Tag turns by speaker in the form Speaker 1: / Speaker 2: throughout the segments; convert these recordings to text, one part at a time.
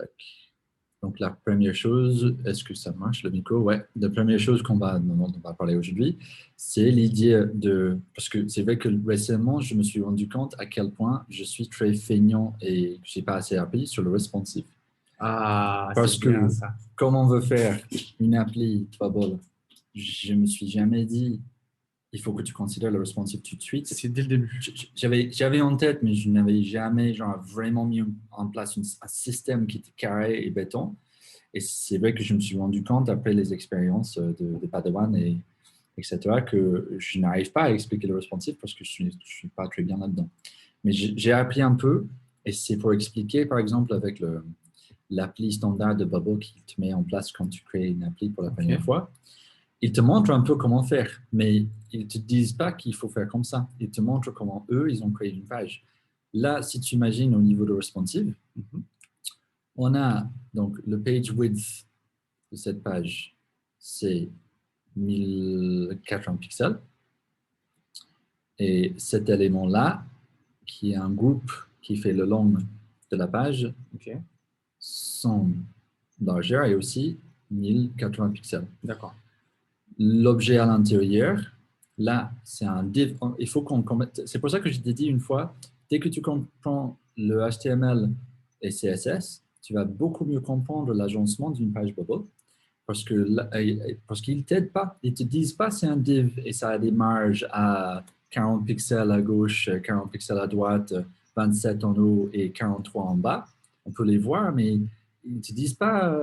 Speaker 1: Tac. Donc, la première chose, est-ce que ça marche, le micro? Ouais. La première chose dont on va parler aujourd'hui, c'est l'idée de... Parce que c'est vrai que récemment, je me suis rendu compte à quel point je suis très feignant et que je n'ai pas assez appris sur le responsive.
Speaker 2: Ah,
Speaker 1: Parce
Speaker 2: c'est
Speaker 1: que,
Speaker 2: bien ça.
Speaker 1: comme on veut faire une appli Bubble, je ne me suis jamais dit, il faut que tu considères le responsive tout de suite.
Speaker 2: C'est dès le début.
Speaker 1: J'avais en tête, mais je n'avais jamais vraiment mis en place un système qui était carré et béton. Et c'est vrai que je me suis rendu compte, après les expériences de Padawan, etc., que je n'arrive pas à expliquer le responsive parce que je ne suis pas très bien là-dedans. Mais j'ai appris un peu, et c'est pour expliquer, par exemple, avec l'appli standard de Bubble qui te met en place quand tu crées une appli pour la première fois. Ils te montrent un peu comment faire, mais ils ne te disent pas qu'il faut faire comme ça. Ils te montrent comment eux, ils ont créé une page. Là, si tu imagines au niveau de responsive, on a donc le page width de cette page, c'est 1400 pixels. Et cet élément-là, qui est un groupe qui fait le long de la page, son largeur est aussi 1080 pixels.
Speaker 2: D'accord.
Speaker 1: L'objet à l'intérieur, là, c'est un div. Il faut qu'on commette. C'est pour ça que je t'ai dit une fois, dès que tu comprends le HTML et CSS, tu vas beaucoup mieux comprendre l'agencement d'une page Bubble parce qu'ils ne t'aident pas. Ils ne te disent pas c'est un div et ça a des marges à 40 pixels à gauche, 40 pixels à droite, 27 en haut et 43 en bas. On peut les voir, mais ils ne te disent pas,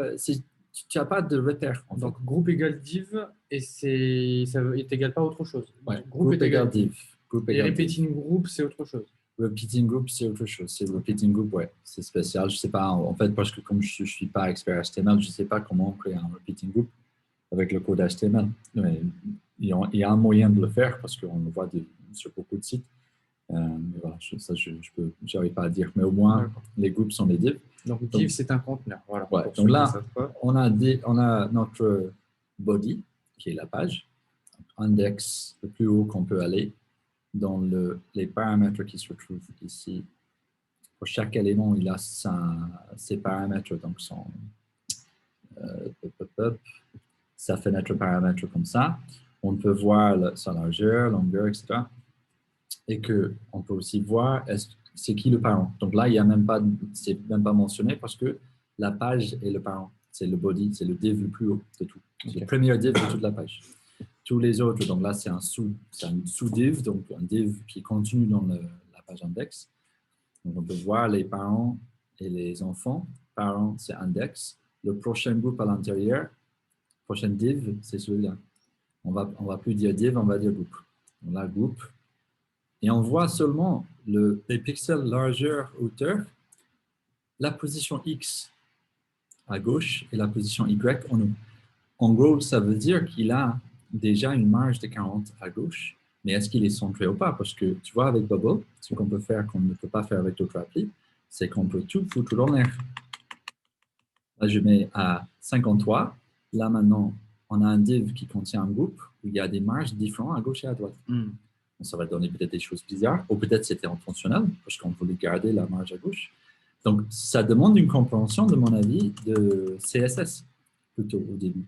Speaker 1: tu n'as pas de repère.
Speaker 2: Donc, groupe égale div et ça est égal pas autre chose.
Speaker 1: Ouais,
Speaker 2: groupe est égal div.
Speaker 1: Group
Speaker 2: Et
Speaker 1: égale div.
Speaker 2: repeating group, c'est autre chose.
Speaker 1: Repeating group, c'est autre chose. C'est repeating group, ouais. C'est spécial. Je sais pas, en fait, parce que comme je ne suis pas expert HTML, je ne sais pas comment créer un repeating group avec le code HTML. Mais il y a un moyen de le faire parce qu'on le voit sur beaucoup de sites. Mais voilà, ça, je n'arrive pas à dire. Mais au moins, les groupes sont les divs.
Speaker 2: Donc, div, c'est un conteneur. Voilà.
Speaker 1: Ouais, donc là, on a notre body, qui est la page, index le plus haut qu'on peut aller, dans les paramètres qui se retrouvent ici. Pour chaque élément, il a ses paramètres, donc sa fenêtre paramètres comme ça. On peut voir sa largeur, longueur, etc. Et qu'on peut aussi voir c'est qui le parent. Donc là, c'est même pas mentionné parce que la page est le parent. C'est le body, c'est le div le plus haut de tout. C'est le premier div de toute la page. Tous les autres, donc là, c'est un sous-div, donc un div qui continue dans la page index. Donc on peut voir les parents et les enfants. Parents, c'est index. Le prochain groupe à l'intérieur, prochain div, c'est celui-là. On va plus dire div, on va dire groupe. Donc là, groupe. Et on voit seulement les pixels largeur, hauteur, la position X à gauche et la position Y en haut. En gros, ça veut dire qu'il a déjà une marge de 40 à gauche, mais est-ce qu'il est centré ou pas? Parce que tu vois, avec Bubble, ce qu'on peut faire qu'on ne peut pas faire avec d'autres applis, c'est qu'on peut tout foutre dans l'air. Là, je mets à 53. Là, maintenant, on a un div qui contient un groupe où il y a des marges différentes à gauche et à droite. Ça va donner peut-être des choses bizarres, ou peut-être c'était intentionnel, parce qu'on voulait garder la marge à gauche. Donc, ça demande une compréhension, de mon avis, de CSS, plutôt au début,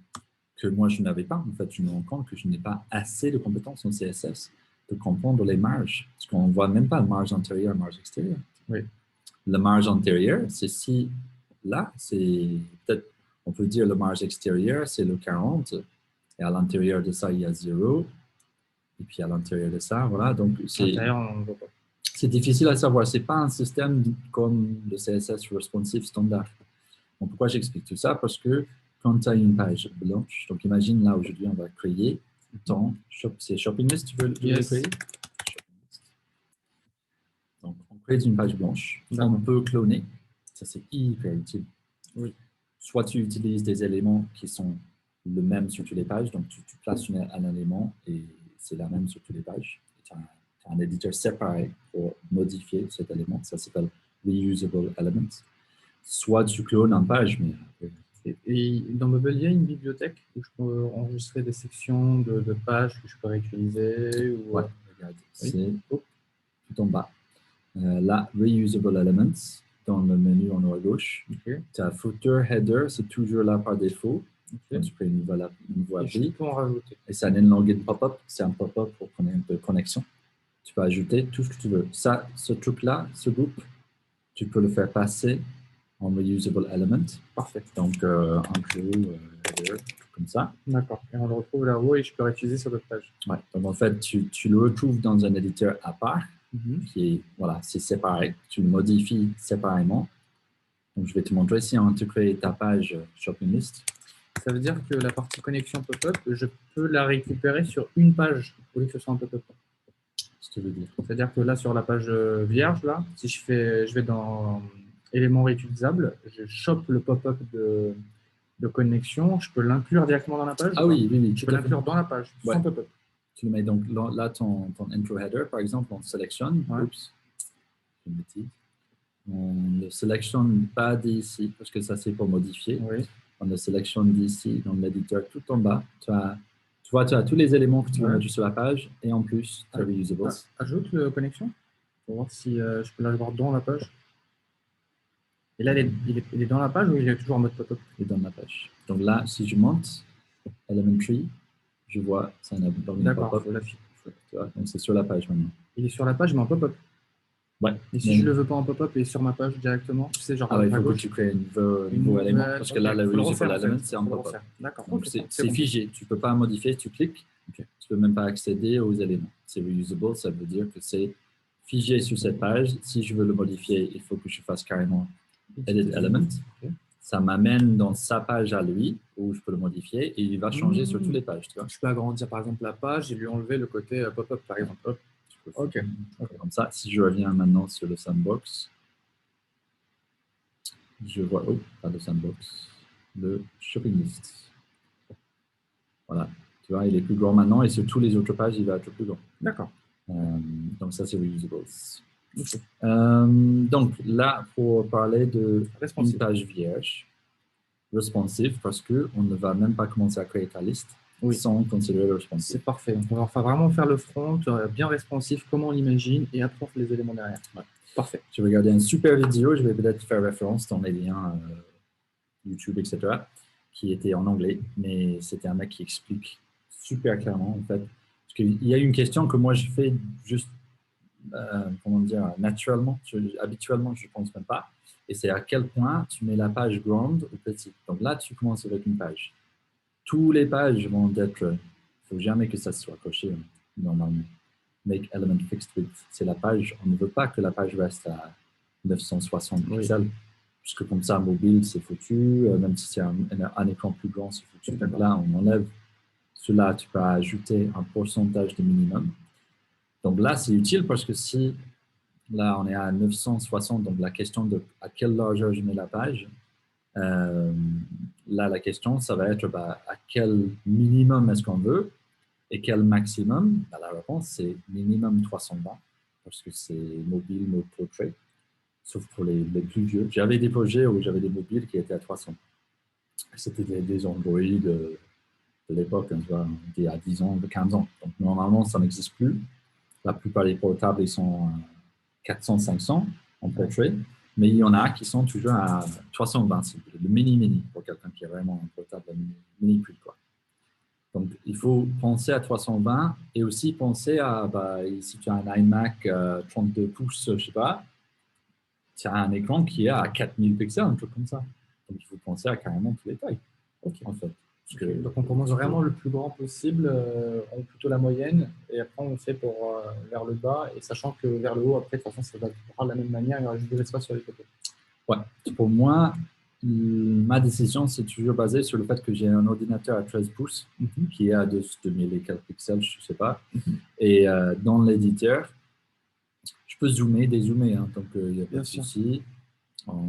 Speaker 1: que moi, je n'avais pas. En fait, je me rends compte que je n'ai pas assez de compétences en CSS de comprendre les marges, parce qu'on ne voit même pas la marge antérieure, marge extérieure.
Speaker 2: Oui.
Speaker 1: La marge antérieure, c'est si, là, c'est peut-être, on peut dire la marge extérieure, c'est le 40, et à l'intérieur de ça, il y a 0. Et puis à l'intérieur de ça, voilà. Donc, c'est difficile à savoir. Ce n'est pas un système comme le CSS responsive standard. Donc, pourquoi j'explique tout ça? Parce que quand tu as une page blanche, donc imagine là aujourd'hui, on va créer c'est shopping list, tu veux le créer? Donc, on crée une page blanche. On peut cloner. Ça, c'est hyper utile.
Speaker 2: Oui.
Speaker 1: Soit tu utilises des éléments qui sont le même sur toutes les pages. Donc, tu places un élément et c'est la même sur toutes les pages. Tu as un éditeur séparé pour modifier cet élément. Ça s'appelle Reusable Elements. Soit tu clones une page, mais...
Speaker 2: Et dans Bubble, il y a une bibliothèque où je peux enregistrer des sections de pages que je peux réutiliser ou...
Speaker 1: Ouais, regarde, c'est tout en bas. Là, Reusable Elements. dans le menu en haut à gauche.
Speaker 2: Ok.
Speaker 1: Tu as footer, header, c'est toujours là par défaut. Quand
Speaker 2: Ok.
Speaker 1: tu crées une nouvelle
Speaker 2: Et je
Speaker 1: appli.
Speaker 2: peux en rajouter.
Speaker 1: Et ça a un login pop-up, c'est un pop-up pour de connexion. Tu peux ajouter tout ce que tu veux. Ça, ce truc-là, ce groupe, tu peux le faire passer en reusable element.
Speaker 2: Parfait.
Speaker 1: Donc, include, header, comme ça.
Speaker 2: D'accord. Et on le retrouve là-haut et je peux réutiliser sur d'autres pages.
Speaker 1: Ouais. Donc, en fait, tu le retrouves dans un éditeur à part,
Speaker 2: Mhm.
Speaker 1: qui est, voilà, c'est séparé. Tu le modifies séparément. Donc, je vais te montrer si on te crée ta page shopping list.
Speaker 2: Ça veut dire que la partie connexion pop-up, je peux la récupérer sur une page au lieu que ce soit un pop-up.
Speaker 1: Ce que je veux dire.
Speaker 2: C'est-à-dire que là, sur la page vierge, là, si je vais dans éléments réutilisables, je chope le pop-up de connexion, je peux l'inclure directement dans la page.
Speaker 1: Ah oui, oui, oui.
Speaker 2: Je peux l'inclure dans la page,
Speaker 1: Ouais.
Speaker 2: sans pop-up.
Speaker 1: Tu le mets donc là, ton intro header, par exemple, on sélectionne.
Speaker 2: Ouais.
Speaker 1: Oups, une bêtise. On ne sélectionne pas d'ici, parce que ça, c'est pour modifier.
Speaker 2: Oui.
Speaker 1: On le sélectionne d'ici, dans l'éditeur, tout en bas. Tu vois, tu as tous les éléments que tu veux
Speaker 2: Ouais.
Speaker 1: mettre sur la page, et en plus, tu as Reusables.
Speaker 2: Ajoute le connexion, pour voir si je peux l'avoir dans la page. Et là, il est dans la page ou il est toujours en mode pop-up?
Speaker 1: Il est dans la page. Donc là, si je monte, Elementary, je vois, c'est un
Speaker 2: D'accord,
Speaker 1: pop-up. Donc c'est sur la page maintenant.
Speaker 2: Il est sur la page, mais en pop-up.
Speaker 1: Ouais.
Speaker 2: Et si je ne le veux pas en pop-up et sur ma page directement, tu sais, genre
Speaker 1: ah ouais, il
Speaker 2: à
Speaker 1: faut
Speaker 2: gauche,
Speaker 1: que tu crées un nouveau élément, parce que là, le reusable element, c'est en pop-up.
Speaker 2: D'accord.
Speaker 1: Donc c'est figé, tu ne peux pas modifier, tu cliques, tu ne peux même pas accéder aux éléments. C'est reusable, ça veut dire que c'est figé sur cette page. Si je veux le modifier, il faut que je fasse carrément Edit Element.
Speaker 2: Okay.
Speaker 1: Ça m'amène dans sa page à lui, où je peux le modifier, et il va changer sur toutes les pages. Tu vois.
Speaker 2: Je peux agrandir par exemple la page et lui enlever le côté pop-up par exemple. Hop. Ok.
Speaker 1: Comme ça, si je reviens maintenant sur le sandbox, je vois, pas le sandbox, le shopping list. Voilà, tu vois, il est plus grand maintenant et sur toutes les autres pages, il va être plus grand.
Speaker 2: D'accord.
Speaker 1: Donc ça, c'est Reusables. Okay. Donc là, pour parler de une page vierge, responsive, parce qu'on ne va même pas commencer à créer ta liste sans considérer le responsive.
Speaker 2: C'est parfait. On va vraiment faire le front, bien responsif, comme on l'imagine, et après on fait les éléments derrière.
Speaker 1: Ouais.
Speaker 2: Parfait.
Speaker 1: Je vais regarder une super vidéo, je vais peut-être faire référence dans les liens YouTube, etc., qui était en anglais, mais c'était un mec qui explique super clairement, en fait. Parce qu'il y a une question que moi je fais juste, comment dire, naturellement, habituellement, je ne pense même pas, et c'est à quel point tu mets la page grande ou petite. Donc là, tu commences avec une page. Tous les pages vont être, il ne faut jamais que ça soit coché, normalement. Make element fixed width, c'est la page, on ne veut pas que la page reste à 960 pixels. Puisque comme ça, mobile, c'est foutu. Même si c'est un écran plus grand, c'est foutu. Donc là, on enlève cela. Tu peux ajouter un pourcentage de minimum. Donc là, c'est utile parce que si, là, on est à 960, donc la question de à quelle largeur je mets la page, là, la question, ça va être à quel minimum est-ce qu'on veut et quel maximum. La réponse, c'est minimum 320 parce que c'est mobile, mode portrait. Sauf pour les plus vieux. J'avais des projets où j'avais des mobiles qui étaient à 300. C'était des Android de l'époque, il y a 10 ans, 15 ans. Donc normalement, ça n'existe plus. La plupart des portables, ils sont à 400, 500 en portrait. Mais il y en a qui sont toujours à 320, le mini-mini, pour quelqu'un qui a vraiment un portable mini-plus. Donc, il faut penser à 320 et aussi penser à, si tu as un iMac 32 pouces, je ne sais pas, tu as un écran qui est à 4000 pixels, un truc comme ça. Donc, il faut penser à carrément tous les tailles, en fait.
Speaker 2: Donc, on commence vraiment le plus grand possible, on plutôt la moyenne, et après, on fait pour vers le bas, et sachant que vers le haut, après, de toute façon, ça va de la même manière, il y aura juste de l'espace sur les côtés.
Speaker 1: Ouais. Pour moi, ma décision, c'est toujours basé sur le fait que j'ai un ordinateur à 13 pouces, qui est à 2000 et quelques pixels, je ne sais pas. Et dans l'éditeur, je peux zoomer, dézoomer, donc il n'y a pas de souci. En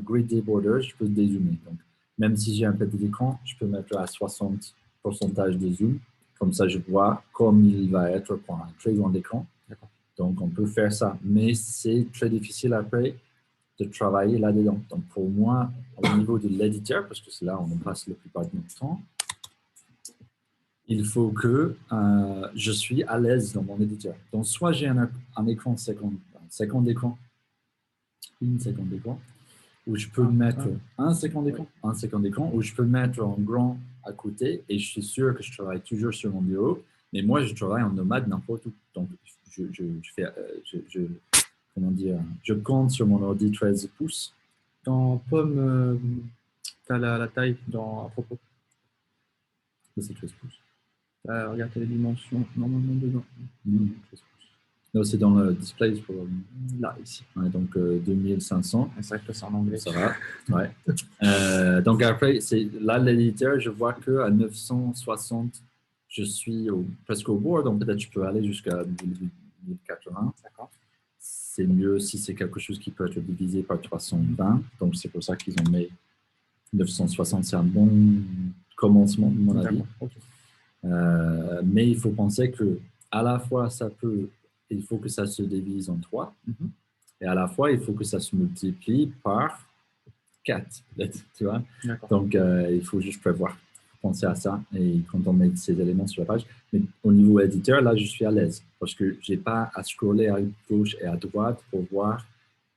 Speaker 1: grid border, je peux dézoomer. Donc, même si j'ai un petit écran, je peux mettre à 60% de zoom. Comme ça, je vois comme il va être pour un très grand écran. Donc, on peut faire ça. Mais c'est très difficile après de travailler là-dedans. Donc, pour moi, au niveau de l'éditeur, parce que c'est là où on passe la plupart de notre temps, il faut que je suis à l'aise dans mon éditeur. Donc, soit j'ai un écran 50 écrans une seconde d'écran, où je peux mettre un second d'écran, où je peux mettre en grand à côté, et je suis sûr que je travaille toujours sur mon bureau, mais moi, je travaille en nomade n'importe où. Donc, comment dire, je compte sur mon ordi 13 pouces.
Speaker 2: Dans Pomme, tu as la taille à propos.
Speaker 1: C'est 13 pouces.
Speaker 2: Regarde, tu as les dimensions normalement dedans.
Speaker 1: 13 pouces. Non, c'est dans le display, probablement.
Speaker 2: Là, ici.
Speaker 1: Ouais, donc 2500.
Speaker 2: C'est vrai que c'est en anglais.
Speaker 1: Ça va. Ouais. Donc après, là, l'éditeur, je vois qu'à 960, je suis presque au bord, donc peut-être je peux aller jusqu'à 1080.
Speaker 2: D'accord.
Speaker 1: C'est mieux si c'est quelque chose qui peut être divisé par 320. Donc c'est pour ça qu'ils ont mis 960. C'est un bon commencement, à mon avis.
Speaker 2: Okay.
Speaker 1: Mais il faut penser que à la fois, il faut que ça se divise en 3. Et à la fois, il faut que ça se multiplie par 4, tu vois. Donc, il faut juste penser à ça et quand on met ces éléments sur la page. Mais au niveau éditeur, là, je suis à l'aise parce que je n'ai pas à scroller à gauche et à droite pour voir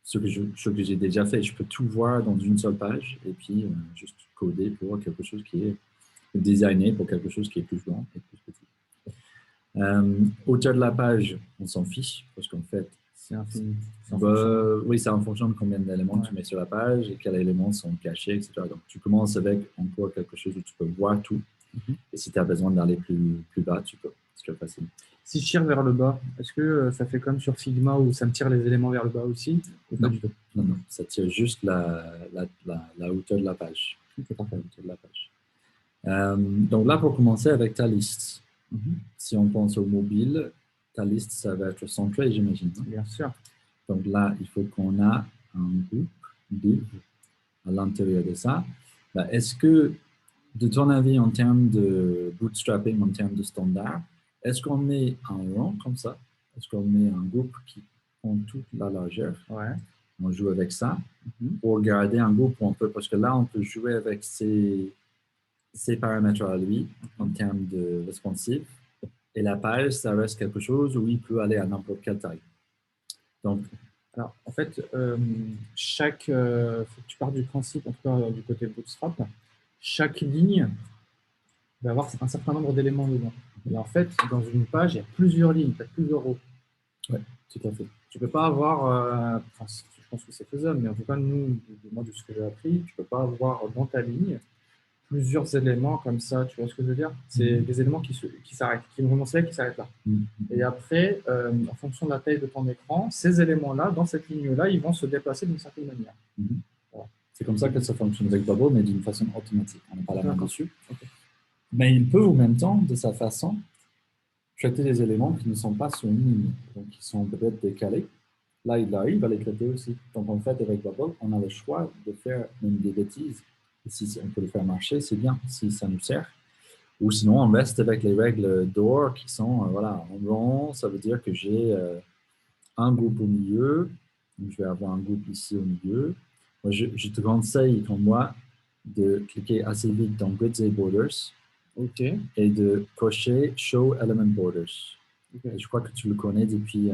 Speaker 1: ce que j'ai déjà fait. Je peux tout voir dans une seule page et puis juste coder pour quelque chose qui est designé pour quelque chose qui est plus grand et plus petit. Hauteur de la page, on s'en fiche parce qu'en fait,
Speaker 2: c'est infini.
Speaker 1: Oui, c'est en fonction de combien d'éléments tu mets sur la page et quels éléments sont cachés, etc. Donc, tu commences avec encore quelque chose où tu peux voir tout. Et si tu as besoin d'aller plus bas, tu peux. C'est très facile.
Speaker 2: Si je tire vers le bas, est-ce que ça fait comme sur Figma où ça me tire les éléments vers le bas aussi ou pas
Speaker 1: non.
Speaker 2: Du tout.
Speaker 1: Non, ça tire juste la hauteur de la page. La hauteur de la page. Donc là, pour commencer avec ta liste, si on pense au mobile, ta liste, ça va être centré, j'imagine.
Speaker 2: Bien sûr.
Speaker 1: Donc là, il faut qu'on a un groupe div à l'intérieur de ça. Est-ce que, de ton avis, en termes de bootstrapping, en termes de standard, est-ce qu'on met un rang comme ça? Est-ce qu'on met un groupe qui prend toute la largeur? On joue avec ça. Pour garder un groupe où on peut, parce que là, on peut jouer avec ces paramètres à lui en termes de responsive. Et la page, ça reste quelque chose où il peut aller à n'importe quelle taille. Donc,
Speaker 2: alors, en fait, faut que tu pars du principe, en tout cas du côté Bootstrap, chaque ligne va avoir un certain nombre d'éléments dedans. Et en fait, dans une page, il y a plusieurs lignes, tu as plusieurs rows.
Speaker 1: Oui, tout à fait.
Speaker 2: Tu ne peux pas avoir, je pense que c'est faisable, mais en tout cas, moi, de ce que j'ai appris, tu ne peux pas avoir dans ta ligne plusieurs éléments comme ça, tu vois ce que je veux dire? C'est des éléments qui s'arrêtent, qui vont commencer là, qui s'arrêtent là. Et après, en fonction de la taille de ton écran, ces éléments-là, dans cette ligne-là, ils vont se déplacer d'une certaine manière.
Speaker 1: Voilà. C'est comme ça que ça fonctionne avec Bubble, mais d'une façon automatique. On n'a pas la main dessus. Mais il peut, en même temps, de sa façon, traiter des éléments qui ne sont pas sur une ligne, donc qui sont peut-être décalés. Là, il arrive à les traiter aussi. Donc, en fait, avec Bubble, on a le choix de faire même des bêtises. Et si on peut le faire marcher, c'est bien, si ça nous sert. Ou sinon, on reste avec les règles d'or qui sont, voilà, en rond, ça veut dire que j'ai un groupe au milieu. Donc, je vais avoir un groupe ici au milieu. Moi, je te conseille, comme moi, de cliquer assez vite dans Grids and Borders et de cocher Show Element Borders. Et je crois que tu le connais depuis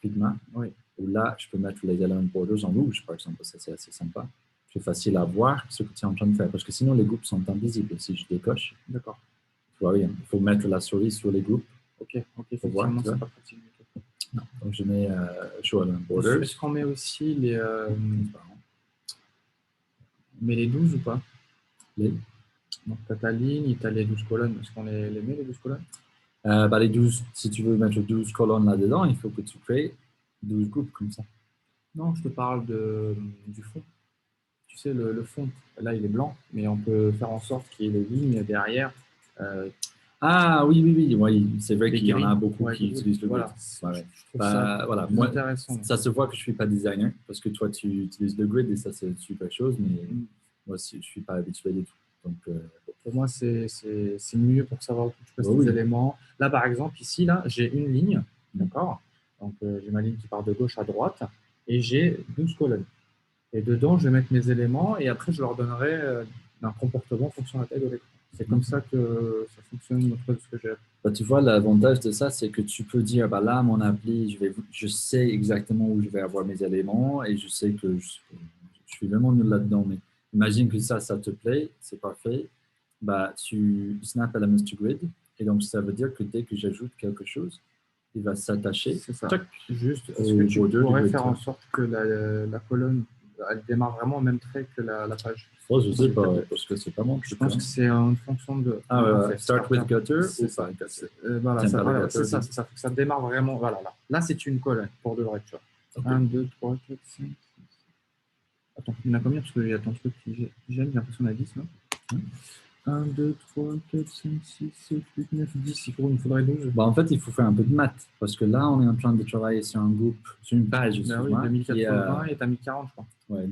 Speaker 1: Figma, où là, je peux mettre les Element Borders en rouge, par exemple. Ça, c'est assez sympa. C'est facile à voir ce que tu es en train de faire, parce que sinon, les groupes sont invisibles si je décoche.
Speaker 2: D'accord.
Speaker 1: Tu vois, oui, il faut mettre la souris sur les groupes.
Speaker 2: Ok, faut voir. C'est pas pratique.
Speaker 1: Non. Donc, je mets Show Element Borders.
Speaker 2: Est-ce qu'on met aussi les... mais les 12 ou pas? Donc, tu as ta ligne, tu as les 12 colonnes. Est-ce qu'on les met, les 12 colonnes?
Speaker 1: Les 12, si tu veux mettre 12 colonnes là-dedans, il faut que tu crées 12 groupes comme ça.
Speaker 2: Non, je te parle du fond. Tu sais, le fond, là, il est blanc, mais on peut faire en sorte qu'il y ait les lignes derrière.
Speaker 1: Ah oui, c'est vrai qu'il y en a beaucoup qui utilisent le grid.
Speaker 2: Je trouve ça
Speaker 1: moi,
Speaker 2: intéressant.
Speaker 1: Ça se voit que je ne suis pas designer, parce que toi, tu utilises le grid et ça, c'est une super chose, mais moi, je ne suis pas habitué du tout. Donc,
Speaker 2: pour moi, c'est mieux pour savoir où tu passes les éléments. Là, par exemple, ici, là, j'ai une ligne, d'accord? Donc, j'ai ma ligne qui part de gauche à droite, et j'ai 12 colonnes. Et dedans, je vais mettre mes éléments, et après, je leur donnerai un comportement en fonction de la taille de l'écran. C'est comme ça que ça fonctionne, d'après ce que j'ai appris.
Speaker 1: Bah, tu vois, l'avantage de ça, c'est que tu peux dire, bah là, mon appli, je sais exactement où je vais avoir mes éléments et je sais que je suis vraiment nul là-dedans. Mais imagine que ça te plaît, c'est parfait. Bah, tu snap Elements to Grid et donc ça veut dire que dès que j'ajoute quelque chose, il va s'attacher
Speaker 2: C'est ça.
Speaker 1: tac,
Speaker 2: Juste, est-ce
Speaker 1: au
Speaker 2: que tu
Speaker 1: border du
Speaker 2: pourrais
Speaker 1: grid.
Speaker 2: faire en sorte que la colonne, elle démarre vraiment au même trait que la page?
Speaker 1: Oh, je sais pas, parce que c'est pas mon
Speaker 2: Je
Speaker 1: truc.
Speaker 2: pense
Speaker 1: Hein.
Speaker 2: que c'est une fonction de.
Speaker 1: Ah,
Speaker 2: en
Speaker 1: ouais,
Speaker 2: fait,
Speaker 1: start with gutter
Speaker 2: c'est
Speaker 1: ou
Speaker 2: ça.
Speaker 1: pas gutter?
Speaker 2: Voilà,
Speaker 1: Tiens, pas le
Speaker 2: voilà,
Speaker 1: gutter,
Speaker 2: c'est ça,
Speaker 1: dis.
Speaker 2: c'est ça. Faut que ça démarre vraiment. Voilà, là. Là, c'est une colonne pour de vrai, tu vois.
Speaker 1: Ok.
Speaker 2: 1, 2, 3, 4, 5. Attends, il y en a combien? Parce qu'il y a ton truc qui gêne, j'ai l'impression qu'on a 10, non? 1, 2, 3, 4, 5, 6, 7, 8, 9, 10. Il me faudrait 12.
Speaker 1: Bah, en fait, il faut faire un peu de maths, parce que là, on est en train de travailler sur un groupe, sur une page,
Speaker 2: Ben oui,
Speaker 1: excuse-moi, qui est
Speaker 2: 2080 et t'as mis 40, je crois.
Speaker 1: ouais,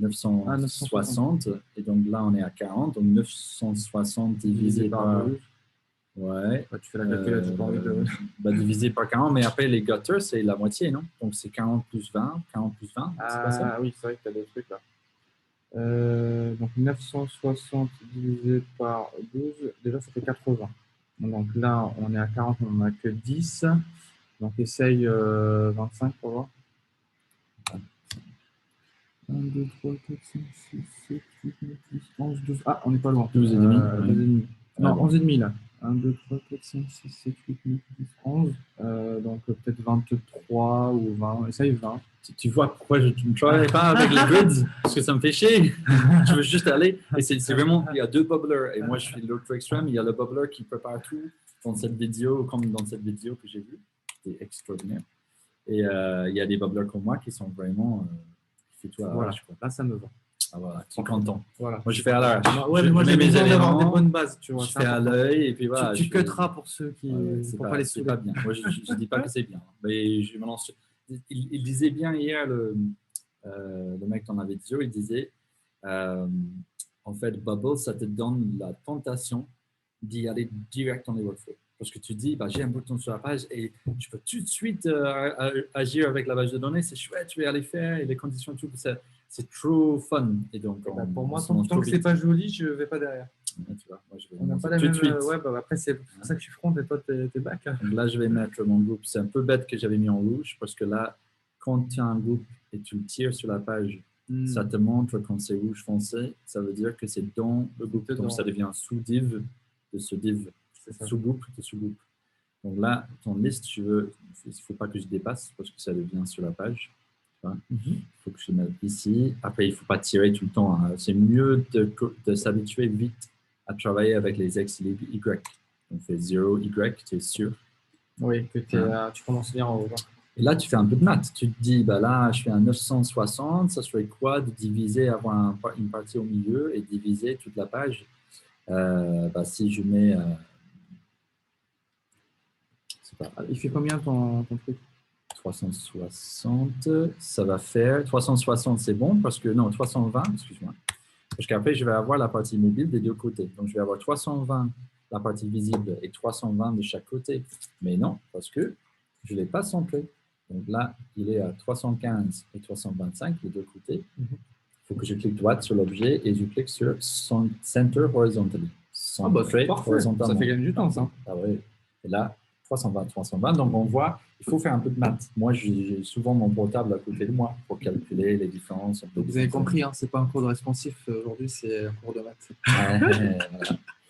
Speaker 2: Ah,
Speaker 1: 960, et donc là, on est à 40, donc 960 divisé par...
Speaker 2: 12.
Speaker 1: Ouais.
Speaker 2: Bah, tu fais la calculette, j'ai pas envie de.
Speaker 1: Bah, divisé par 40, mais après, les gutters, c'est la moitié, non? Donc, c'est 40 plus 20, 40 plus 20, c'est pas ça?
Speaker 2: Ah oui, c'est vrai que tu as des trucs là. Donc 960 divisé par 12, déjà ça fait 80. Donc là, on est à 40, on n'a que 10. Donc essaye 25 pour voir. 1, 2, 3, 4, 5, 6, 7, 8, 9, 10, 11, 12. Ah, on n'est pas loin.
Speaker 1: 12 et demi.
Speaker 2: 12 et demi. Non,
Speaker 1: Ah, bon.
Speaker 2: 11 et demi là. 1, 2, 3, 4, 5, 6, 7, 8, 9, 10, 11. Donc peut-être 23 ou 20. Essaye 20.
Speaker 1: Tu vois pourquoi je ne travaille pas avec les grids? Parce que ça me fait chier. Je veux juste aller. Et c'est vraiment, il y a deux bubblers. Et moi, je suis de l'autre extrême. Il y a le bubbler qui prépare tout dans cette vidéo, comme dans cette vidéo que j'ai vue. C'était extraordinaire. Et il y a des bubblers comme moi qui sont vraiment. Qui fait tout à
Speaker 2: Voilà,
Speaker 1: l'arrache, quoi.
Speaker 2: là ça me va.
Speaker 1: Ah, voilà, tu es content.
Speaker 2: Voilà.
Speaker 1: Moi, je fais à l'arrache.
Speaker 2: Ouais, mais moi j'ai
Speaker 1: mets mes
Speaker 2: besoin d'avoir des
Speaker 1: éléments,
Speaker 2: bonnes bases, tu vois.
Speaker 1: je
Speaker 2: c'est
Speaker 1: fais à
Speaker 2: important.
Speaker 1: l'œil et puis voilà.
Speaker 2: Tu cutteras pour ceux qui.
Speaker 1: C'est
Speaker 2: pour pas les
Speaker 1: c'est
Speaker 2: saouler.
Speaker 1: pas bien. Moi, je ne dis pas que c'est bien. Mais je me lance. Il disait bien hier, le mec dans la vidéo, il disait euh, en fait, Bubble, ça te donne la tentation d'y aller direct dans les workflows. Parce que tu dis, bah, j'ai un bouton sur la page et je peux tout de suite agir avec la base de données. C'est chouette, je vais aller faire et les conditions, tout. C'est trop fun. Et donc,
Speaker 2: Pour moi,
Speaker 1: se lance
Speaker 2: tant
Speaker 1: trop
Speaker 2: que c'est
Speaker 1: vite.
Speaker 2: pas joli, je vais pas derrière.
Speaker 1: Ouais, tu vois, moi, je vais
Speaker 2: On n'a pas la
Speaker 1: tout de
Speaker 2: même.
Speaker 1: suite.
Speaker 2: Ouais, bah, après, c'est pour ça que je suis front et toi, t'es back.
Speaker 1: Donc là, je vais mettre mon groupe. C'est un peu bête que j'avais mis en rouge parce que là, quand tu as un groupe et tu le tires sur la page, ça te montre quand c'est rouge foncé. Ça veut dire que c'est dans le groupe. Donc ça devient un sous-div de ce div. Sous-groupe de sous-groupe. Donc là, ton liste, il ne faut pas que je dépasse parce que ça devient sur la page. Il faut que je mette ici. Après, il ne faut pas tirer tout le temps. Hein. C'est mieux de s'habituer vite à travailler avec les X et les Y. On fait 0, Y, tu es sûr.
Speaker 2: Oui, que tu commences bien en haut.
Speaker 1: Et là, tu fais un peu de maths. Tu te dis, bah là, je fais un 960, ça serait quoi de diviser, avoir une partie au milieu et diviser toute la page. Bah, si je mets...
Speaker 2: il fait combien ton truc?
Speaker 1: 360, ça va faire... 360, c'est bon, parce que... Non, 320, excuse-moi. Parce qu'après, je vais avoir la partie mobile des deux côtés. Donc, je vais avoir 320, la partie visible, et 320 de chaque côté. Mais non, parce que je ne l'ai pas centré. Donc là, il est à 315 et 325, les deux côtés. Il faut que je clique droite sur l'objet et je clique sur Center Horizontally.
Speaker 2: Ah bah c'est parfait, ça fait gagner du temps, ça.
Speaker 1: Ah ouais. Et là, 320, 320. Donc on voit, il faut faire un peu de maths. Moi, j'ai souvent mon portable à côté de moi pour calculer les différences.
Speaker 2: Donc vous avez compris, hein, c'est pas un cours de responsif aujourd'hui, c'est un cours de maths.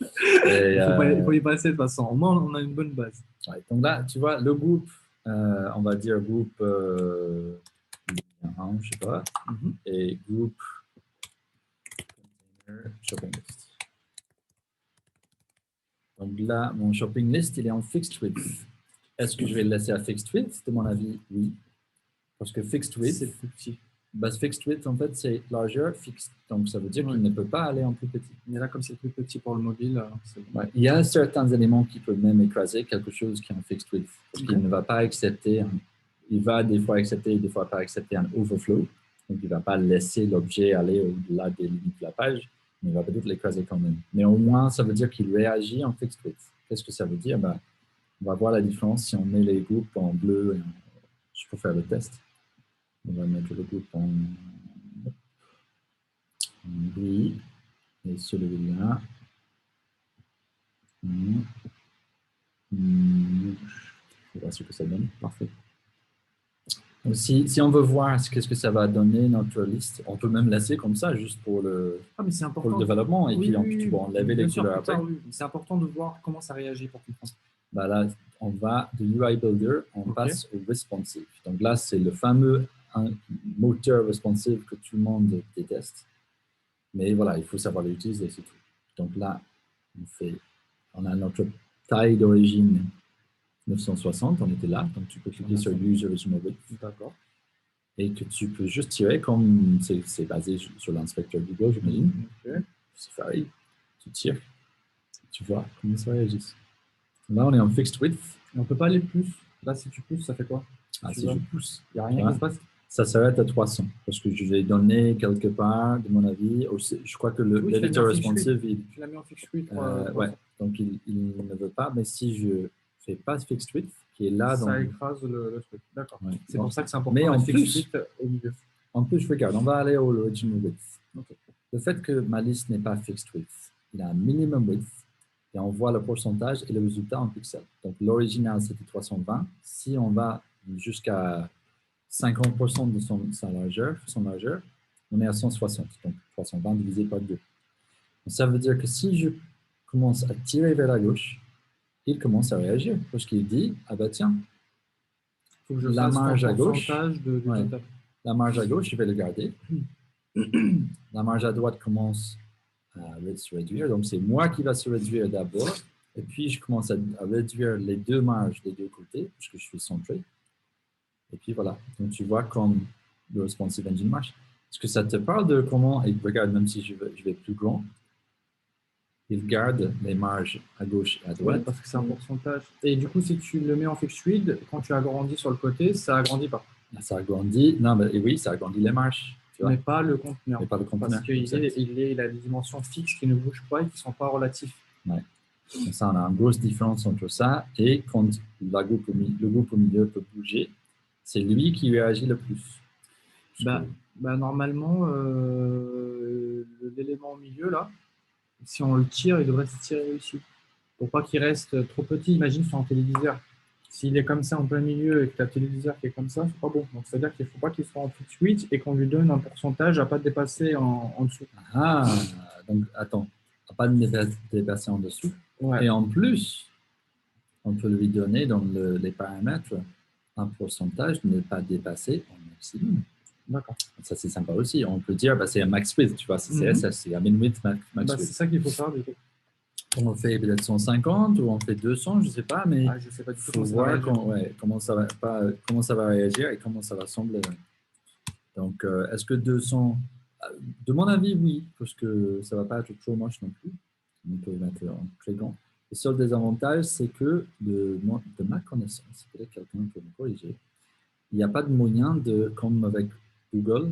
Speaker 2: Il faut y passer de toute façon. Au moins, on a une bonne base.
Speaker 1: Ouais, donc là, tu vois, le groupe, on va dire groupe, je sais pas, et groupe shopping list. Donc là, mon shopping list, il est en fixed width. Est-ce que je vais le laisser à fixed width? De mon avis, oui. Parce que fixed width,
Speaker 2: c'est plus petit.
Speaker 1: Bah, fixed width, en fait, c'est largeur fixe. Donc, ça veut dire qu'il ne peut pas aller en plus petit.
Speaker 2: Mais là, comme c'est plus petit pour le mobile, c'est bon.
Speaker 1: Ouais. Il y a certains éléments qui peuvent même écraser quelque chose qui est en fixed width. Parce qu'il ne va pas accepter, il va des fois accepter, des fois pas accepter un overflow. Donc, il ne va pas laisser l'objet aller au-delà des limites de la page, mais il va peut-être l'écraser quand même. Mais au moins, ça veut dire qu'il réagit en fixed width. Qu'est-ce que ça veut dire? Bah, on va voir la différence si on met les groupes en bleu. Je peux faire le test. On va mettre le groupe en gris et celui-là ce que ça donne. Parfait. Donc, si on veut voir qu'est-ce que ça va donner notre liste, on peut même laisser comme ça, juste pour le,
Speaker 2: Ah, mais c'est
Speaker 1: pour le
Speaker 2: important.
Speaker 1: développement. Et
Speaker 2: Oui,
Speaker 1: puis,
Speaker 2: oui,
Speaker 1: tu
Speaker 2: oui.
Speaker 1: vas enlever les
Speaker 2: Bien sûr,
Speaker 1: couleurs
Speaker 2: plus tard,
Speaker 1: après.
Speaker 2: oui. C'est important de voir comment ça réagit pour comprendre.
Speaker 1: Bah là, on va de UI Builder, on
Speaker 2: Ok.
Speaker 1: passe au responsive. Donc là, c'est le fameux moteur responsive que tout le monde déteste. Mais voilà, il faut savoir l'utiliser, c'est tout. Donc là, on a notre taille d'origine 960, on était là. Donc tu peux cliquer sur Use Original Width.
Speaker 2: D'accord.
Speaker 1: Et que tu peux juste tirer comme c'est basé sur l'inspecteur Google, j'imagine.
Speaker 2: Ok.
Speaker 1: Safari, tu tires, tu vois comment ça réagit. Là, on est en fixed width.
Speaker 2: Et on peut pas aller plus. Là, si tu pousses, ça fait quoi?
Speaker 1: Ah, si je pousse,
Speaker 2: il n'y a rien qui se passe.
Speaker 1: ça s'arrête à 300 parce que je l'ai donné quelque part, de mon avis. Aussi, je crois que l'éditeur responsive,
Speaker 2: tu l'as mis en fixed width.
Speaker 1: ouais, donc il ne veut pas. Mais si je fais pas fixed width, qui est là,
Speaker 2: ça écrase le truc. D'accord.
Speaker 1: Ouais,
Speaker 2: c'est pour ça que c'est important.
Speaker 1: Mais en
Speaker 2: fixed width au milieu.
Speaker 1: En plus, regarde, on va aller au original width.
Speaker 2: Okay.
Speaker 1: Le fait que ma liste n'est pas fixed width, il a un minimum width. Et on voit le pourcentage et le résultat en pixels. Donc, l'original, c'était 320. Si on va jusqu'à 50% de sa largeur, on est à 160. Donc, 320 divisé par 2. Donc, ça veut dire que si je commence à tirer vers la gauche, il commence à réagir. Parce qu'il dit, ah bah tiens,
Speaker 2: faut que je
Speaker 1: la
Speaker 2: fasse
Speaker 1: marge à gauche,
Speaker 2: ouais,
Speaker 1: la marge à gauche, je vais le garder. La marge à droite commence à se réduire. Donc, c'est moi qui va se réduire d'abord. Et puis, je commence à réduire les deux marges des deux côtés, puisque je suis centré. Et puis, voilà. Donc, tu vois comme le responsive engine marche. Est-ce que ça te parle de comment, et regarde, même si je vais plus grand, il garde les marges à gauche et à droite.
Speaker 2: Ouais, parce que c'est un pourcentage. Et du coup, si tu le mets en fixed width, quand tu agrandis sur le côté, ça agrandit pas.
Speaker 1: Ça agrandit, non, mais oui, ça agrandit les marges. Tu vois.
Speaker 2: Mais pas le conteneur.
Speaker 1: Mais pas le conteneur.
Speaker 2: Parce qu'il a des dimensions fixes qui ne bougent pas et qui ne sont pas relatifs.
Speaker 1: Ouais. Donc ça, on a une grosse différence entre ça et quand le groupe au milieu peut bouger, c'est lui qui réagit le plus.
Speaker 2: Normalement, l'élément au milieu, là, si on le tire, il devrait se tirer ici. Pour pas qu'il reste trop petit, imagine sur un téléviseur. S'il est comme ça en plein milieu et que tu as un téléviseur qui est comme ça, c'est pas bon. Donc, c'est-à-dire qu'il ne faut pas qu'il soit en fixed width et qu'on lui donne un pourcentage à ne pas dépasser en dessous.
Speaker 1: Ah, donc attends, à pas dépasser en dessous.
Speaker 2: Ouais.
Speaker 1: Et en plus, on peut lui donner dans les paramètres un pourcentage de ne pas dépasser en maximum.
Speaker 2: D'accord.
Speaker 1: Ça, c'est sympa aussi. On peut dire, c'est un max width, tu vois, c'est CSS, c'est un min width, max width.
Speaker 2: C'est ça qu'il faut faire, du coup.
Speaker 1: On fait peut-être 150 ou on fait 200, je ne sais pas, mais
Speaker 2: je sais pas du tout
Speaker 1: faut voir comment ça va réagir et comment ça va sembler. Donc, est-ce que 200, de mon avis, oui, parce que ça ne va pas être trop moche non plus. On peut mettre en très grand. Le seul désavantage, c'est que de ma connaissance, peut-être quelqu'un peut me corriger, il n'y a pas de moyen de, comme avec Google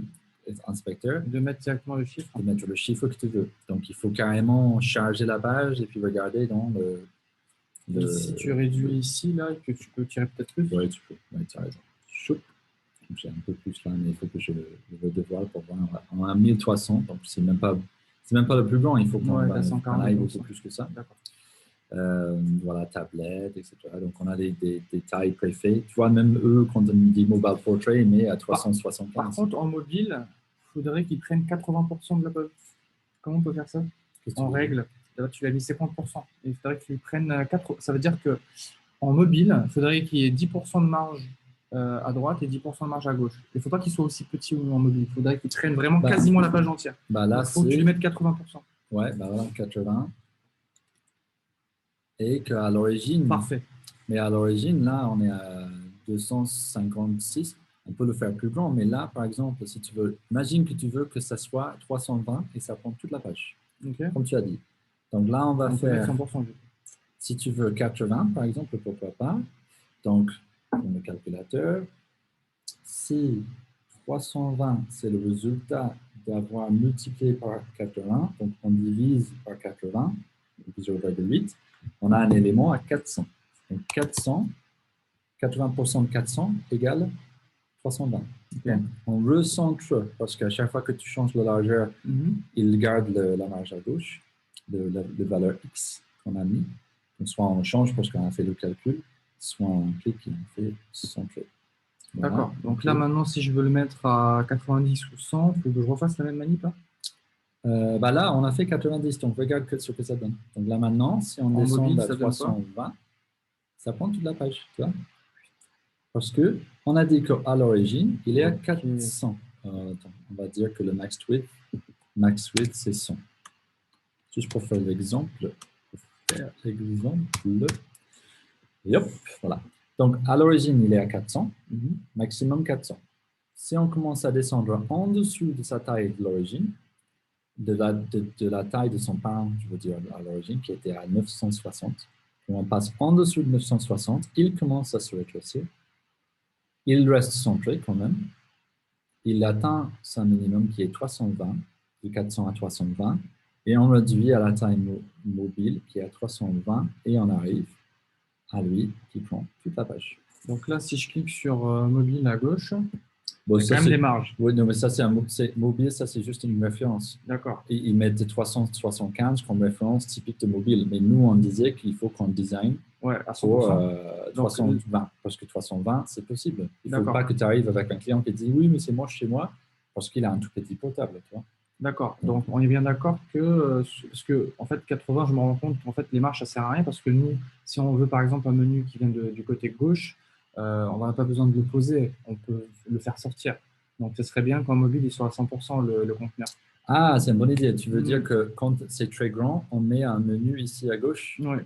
Speaker 1: Inspector,
Speaker 2: de mettre directement le chiffre.
Speaker 1: De mettre le chiffre que tu veux. Donc, il faut carrément charger la page et puis regarder dans
Speaker 2: si tu réduis ici, là, et que tu peux tirer peut-être plus.
Speaker 1: Oui, tu peux. Ouais, tu as raison. Choup. J'ai un peu plus là, mais il faut que je le dévoile pour voir. On a 1300, donc c'est même pas le plus grand. Il faut qu'on aille beaucoup plus que ça.
Speaker 2: D'accord.
Speaker 1: Voilà, tablette, etc. Donc, on a des tailles préfets. Tu vois, même eux, quand on dit mobile portrait, mais à 375.
Speaker 2: Par contre, en mobile, il faudrait qu'ils prennent 80% de la page. Comment on peut faire ça? En règle, tu l'as mis 50%. Il faudrait qu'ils prennent 4. Ça veut dire qu'en mobile, il faudrait qu'il y ait 10% de marge à droite et 10% de marge à gauche. Il ne faut pas qu'il soit aussi petit en mobile. Il faudrait qu'ils prennent vraiment quasiment la page entière.
Speaker 1: Là,
Speaker 2: il faut que tu lui mettes 80%.
Speaker 1: Ouais, voilà, 80. Et qu'à l'origine.
Speaker 2: Parfait.
Speaker 1: Mais à l'origine, là, on est à 256. On peut le faire plus grand, mais là, par exemple, si tu veux, imagine que tu veux que ça soit 320 et ça prend toute la page.
Speaker 2: Okay.
Speaker 1: Comme tu as dit. Donc là, on va faire.
Speaker 2: 100%.
Speaker 1: Si tu veux 80, par exemple, pourquoi pas. Donc, on le calculateur. Si 320, c'est le résultat d'avoir multiplié par 80, donc on divise par 80, donc 0,8, on a un élément à 400. Donc 400, 80% de 400 égale 320. Okay. Donc, on recentre, parce qu'à chaque fois que tu changes la largeur, il garde la marge à gauche, de valeur X qu'on a mis. Donc, soit on change parce qu'on a fait le calcul, soit on clique et on fait centré. Voilà.
Speaker 2: D'accord. Donc là, maintenant, si je veux le mettre à 90 ou 100, il faut que je refasse la même manip, hein.
Speaker 1: Bah là, on a fait 90, donc regarde ce que ça donne. Donc là maintenant, si on
Speaker 2: En
Speaker 1: descend
Speaker 2: mobile,
Speaker 1: à
Speaker 2: ça donne quoi?
Speaker 1: 320, ça prend toute la page, tu vois. Parce que on a dit qu'à l'origine, il est à
Speaker 2: Ok.
Speaker 1: 400. Attends, on va dire que le max width c'est 100. Juste pour faire l'exemple. Et hop, voilà. Donc à l'origine, il est à 400, maximum 400. Si on commence à descendre en dessous de sa taille de l'origine, de la taille de son parent, je veux dire, à l'origine, qui était à 960, et on passe en dessous de 960, il commence à se rétrécir. Il reste centré quand même. Il atteint son minimum qui est 320, de 400 à 320, et on réduit à la taille mobile qui est à 320, et on arrive à lui qui prend toute la page.
Speaker 2: Donc là, si je clique sur mobile à gauche,
Speaker 1: Bon,
Speaker 2: il y a quand même des marges.
Speaker 1: Oui, non, mais ça, c'est mobile, ça, c'est juste une référence.
Speaker 2: D'accord.
Speaker 1: Ils mettent 375 comme référence typique de mobile. Mais nous, on disait qu'il faut qu'on design
Speaker 2: Ouais, à
Speaker 1: pour
Speaker 2: 100%.
Speaker 1: 320. Parce que 320, c'est possible. Il ne faut
Speaker 2: D'accord.
Speaker 1: pas que tu arrives avec un client qui dit oui, mais c'est moche chez moi, parce qu'il a un tout petit portable. Tu vois.
Speaker 2: D'accord. Donc, on est bien d'accord que, parce que, en fait, 80, je me rends compte qu'en fait, les marches, ça sert à rien parce que nous, si on veut, par exemple, un menu qui vient du côté gauche, on n'a pas besoin de le poser. On peut le faire sortir. Donc, ce serait bien qu'en mobile, il soit à 100% le conteneur.
Speaker 1: Ah, c'est une bonne idée. Tu veux dire que quand c'est très grand, on met un menu ici à gauche.
Speaker 2: Oui.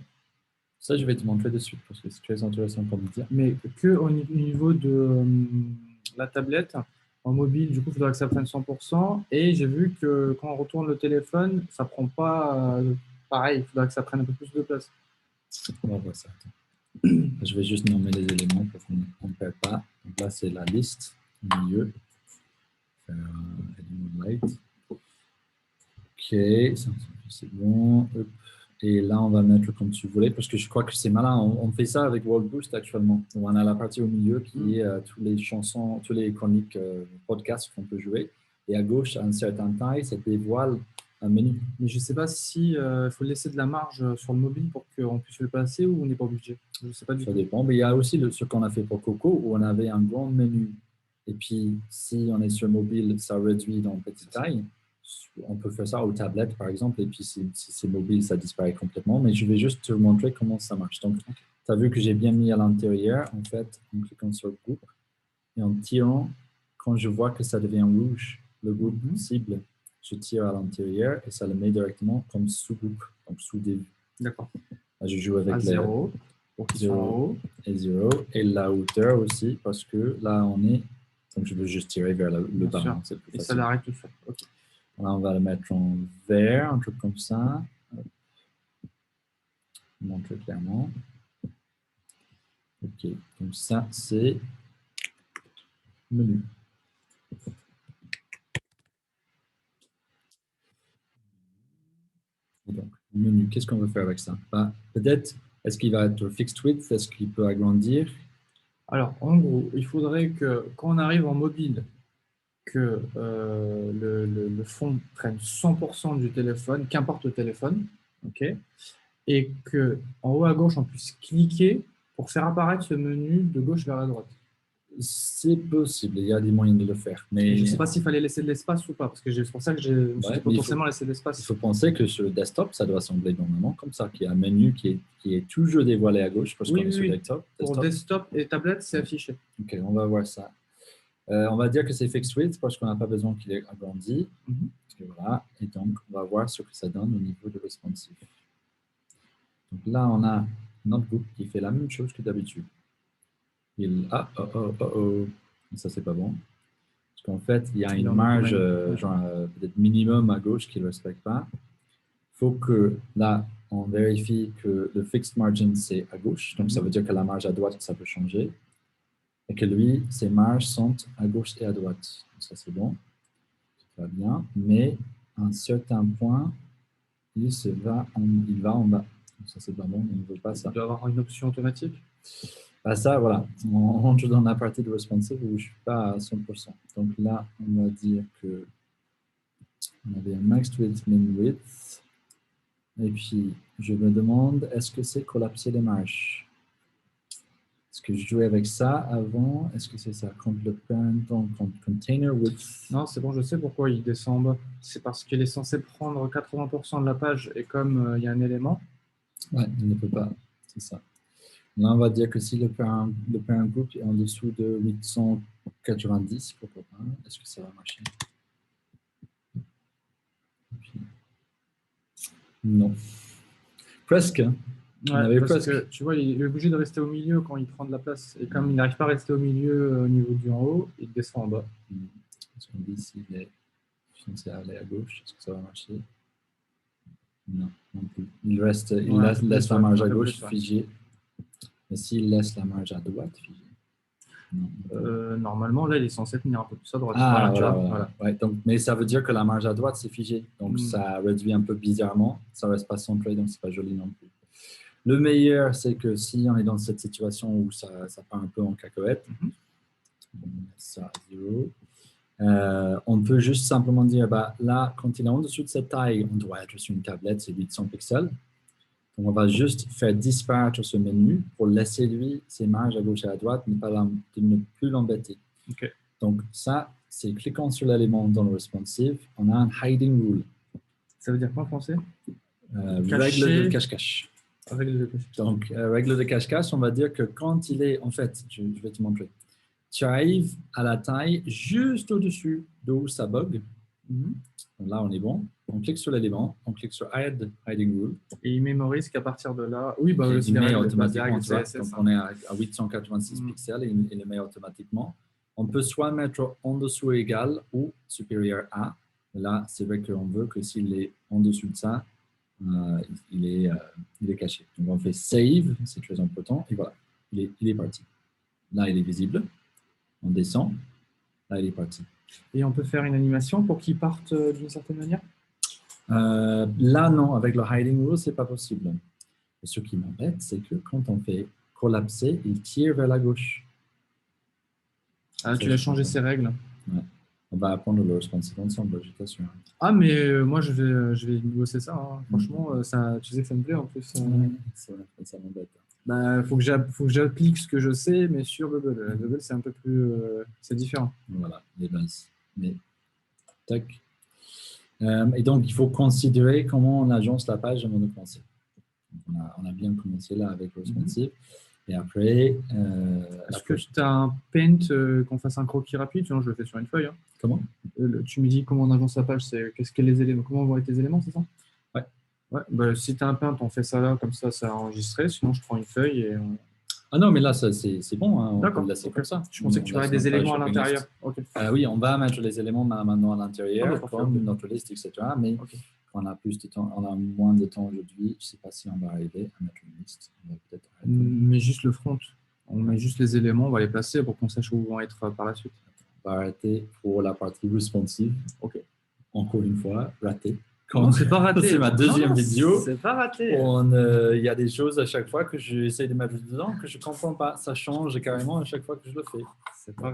Speaker 1: Ça, je vais te montrer de suite parce que c'est très intéressant pour me dire.
Speaker 2: Mais que au niveau de la tablette, en mobile, du coup, il faudra que ça prenne 100%. Et j'ai vu que quand on retourne le téléphone, ça prend pas pareil. Il faudra que ça prenne un peu plus de place.
Speaker 1: On va voir ça. Attends. Je vais juste nommer les éléments pour qu'on ne perd pas. Donc là, c'est la liste au milieu. Light. Ok, c'est bon. Hop. Et là, on va mettre comme tu voulais, parce que je crois que c'est malin. On fait ça avec World Boost actuellement. On a la partie au milieu qui est toutes les chansons, tous les chroniques podcasts qu'on peut jouer. Et à gauche, à une certaine taille, ça dévoile un menu.
Speaker 2: Mais je ne sais pas si faut laisser de la marge sur le mobile pour qu'on puisse le passer ou on n'est pas obligé. Je ne sais pas du
Speaker 1: Ça
Speaker 2: tout.
Speaker 1: dépend. Mais il y a aussi ce qu'on a fait pour Coco, où on avait un grand menu. Et puis, si on est sur mobile, ça réduit dans petite taille. On peut faire ça aux tablettes, par exemple, et puis si c'est mobile, ça disparaît complètement. Mais je vais juste te montrer comment ça marche. Donc, tu as vu que j'ai bien mis à l'intérieur, en fait, en cliquant sur le groupe et en tirant, quand je vois que ça devient rouge, le groupe cible, je tire à l'intérieur et ça le met directement comme sous-groupe, donc sous-début.
Speaker 2: D'accord.
Speaker 1: Là, je joue avec
Speaker 2: à 0, pour qu'ils soient en haut.
Speaker 1: Et 0, et la hauteur aussi, parce que là, on est. Donc, je veux juste tirer vers le bas. Hein, c'est plus
Speaker 2: et
Speaker 1: facile.
Speaker 2: ça l'arrête tout seul. Okay.
Speaker 1: Là, on va le mettre en vert, un truc comme ça. Montrer clairement. OK. Donc, ça, c'est menu. Et donc, menu, qu'est-ce qu'on veut faire avec ça? Bah, peut-être, est-ce qu'il va être fixed width? Est-ce qu'il peut agrandir?
Speaker 2: Alors, en gros, il faudrait que quand on arrive en mobile, que le fond prenne 100% du téléphone, qu'importe le téléphone, ok, et qu'en haut à gauche, on puisse cliquer pour faire apparaître ce menu de gauche vers la droite.
Speaker 1: C'est possible, il y a des moyens de le faire. Mais
Speaker 2: je ne sais pas s'il fallait laisser de l'espace ou pas, parce que c'est pour ça que j'ai potentiellement laissé de l'espace.
Speaker 1: Il faut penser que sur le desktop, ça doit sembler normalement comme ça, qu'il y a un menu qui est toujours dévoilé à gauche parce qu'on est sur le desktop.
Speaker 2: Pour desktop et tablette, c'est affiché.
Speaker 1: Ok, on va voir ça. On va dire que c'est fixed width parce qu'on n'a pas besoin qu'il ait agrandi. Et voilà. Et donc, on va voir ce que ça donne au niveau de responsive. Donc là, on a notre groupe qui fait la même chose que d'habitude. Ça, c'est pas bon. Parce qu'en fait, il y a une marge peut-être minimum à gauche qu'il ne respecte pas. Il faut que là, on vérifie que le fixed margin, c'est à gauche. Donc, ça veut dire que la marge à droite, ça peut changer. Et que lui, ses marges sont à gauche et à droite. Donc, ça, c'est bon. Ça va bien. Mais à un certain point, il va en bas. Donc, ça, c'est pas bon. On ne veut pas ça.
Speaker 2: Il doit avoir une option automatique.
Speaker 1: Bah ça, voilà, on rentre dans la partie de responsive où je ne suis pas à 100%. Donc là, on va dire que on avait un max width, min width. Et puis, je me demande, est-ce que c'est collapser les marges? Est-ce que je jouais avec ça avant? Est-ce que c'est ça? Contre le parent, contre container width?
Speaker 2: Non, c'est bon, je sais pourquoi il descend. C'est parce qu'il est censé prendre 80% de la page et comme il y a un élément.
Speaker 1: Ouais, il ne peut pas. C'est ça. Là, on va dire que si le parent group est en dessous de 890, pourquoi pas? Est-ce que ça va marcher? Non. Presque. On avait
Speaker 2: parce
Speaker 1: presque.
Speaker 2: que tu vois, il est obligé de rester au milieu quand il prend de la place. Et comme il n'arrive pas à rester au milieu au niveau du en haut, il descend en bas.
Speaker 1: Parce qu'on dit s'il est censé aller à gauche, est-ce que ça va marcher? Non, non plus. Il laisse la marge à gauche figée. Mais s'il laisse la marge à droite figée? Non.
Speaker 2: Normalement, là, il est censé tenir un peu plus à droite.
Speaker 1: Ah,
Speaker 2: voilà.
Speaker 1: Ouais, donc, mais ça veut dire que la marge à droite, c'est figé. Donc, ça réduit un peu bizarrement. Ça ne reste pas centré, donc ce n'est pas joli non plus. Le meilleur, c'est que si on est dans cette situation où ça part un peu en cacahuète, on met ça à 0. On peut juste simplement dire, bah, là, quand il est en dessous de cette taille, on doit être sur une tablette, c'est 800 pixels. Donc, on va juste faire disparaître ce menu pour laisser lui ses marges à gauche et à droite, ne plus l'embêter.
Speaker 2: Okay.
Speaker 1: Donc, ça, c'est cliquant sur l'élément dans le responsive, on a un hiding rule.
Speaker 2: Ça veut dire quoi en français?
Speaker 1: Règle de cache-cache.
Speaker 2: Règle de cache-cache.
Speaker 1: Donc, règle de cache-cache, on va dire que quand il est, en fait, je vais te montrer. Tu arrives à la taille juste au-dessus d'où ça bug. Donc là, on est bon. On clique sur l'élément, on clique sur Add Hiding Rule.
Speaker 2: Et il mémorise qu'à partir de là, oui, bah,
Speaker 1: il met automatiquement. Donc, on est à 886 pixels et il le met automatiquement. On peut soit mettre en dessous égal ou supérieur à. Là, c'est vrai qu'on veut que s'il est en dessous de ça, il est caché. Donc, on fait Save, c'est très important. Et voilà, il est parti. Là, il est visible. On descend. Là, il est parti.
Speaker 2: Et on peut faire une animation pour qu'il parte d'une certaine manière?
Speaker 1: Là, non. Avec le hiding rule, ce n'est pas possible. Et ce qui m'embête, c'est que quand on fait collapser, il tire vers la gauche.
Speaker 2: Ah, tu as changé ces règles.
Speaker 1: Ouais. On va apprendre le responsive ensemble, je t'assure.
Speaker 2: Ah, mais moi, je vais bosser ça. Hein. Franchement, ça, tu sais que ça me plaît en plus.
Speaker 1: Ça m'embête.
Speaker 2: Bah, faut que j'applique ce que je sais, mais sur Bubble. Bubble, c'est un peu plus... c'est différent.
Speaker 1: Voilà, les bases. Mais, tac. Et donc, il faut considérer comment on agence la page avant de commencer. On a bien commencé là avec le responsive. Et après...
Speaker 2: Est-ce que tu as un paint qu'on fasse un croquis rapide? Sinon, je le fais sur une feuille. Hein.
Speaker 1: Comment?
Speaker 2: Tu me dis comment on agence la page, qu'est-ce que les éléments, comment vont être les éléments, c'est ça? Ouais, bah, si tu as un paint, on fait ça là, comme ça a enregistré. Sinon, je prends une feuille et on...
Speaker 1: Ah non, mais là, c'est bon. Hein,
Speaker 2: d'accord,
Speaker 1: comme ça.
Speaker 2: Je pensais que tu aurais des éléments à l'intérieur. Okay.
Speaker 1: Oui, on va mettre les éléments maintenant à l'intérieur, comme notre liste, etc. Mais on a plus de temps, on a moins de temps aujourd'hui. Je ne sais pas si on va arriver à mettre une liste. On va peut-être arrêter.
Speaker 2: Mais juste le front. On met juste les éléments, on va les placer pour qu'on sache où ils vont être par la suite.
Speaker 1: On va arrêter pour la partie responsive.
Speaker 2: Ok.
Speaker 1: Encore une fois, raté.
Speaker 2: C'est pas raté.
Speaker 1: C'est ma deuxième vidéo.
Speaker 2: C'est pas raté.
Speaker 1: Il y a des choses à chaque fois que j'essaie de mettre dedans que je ne comprends pas. Ça change carrément à chaque fois que je le fais.
Speaker 2: C'est pas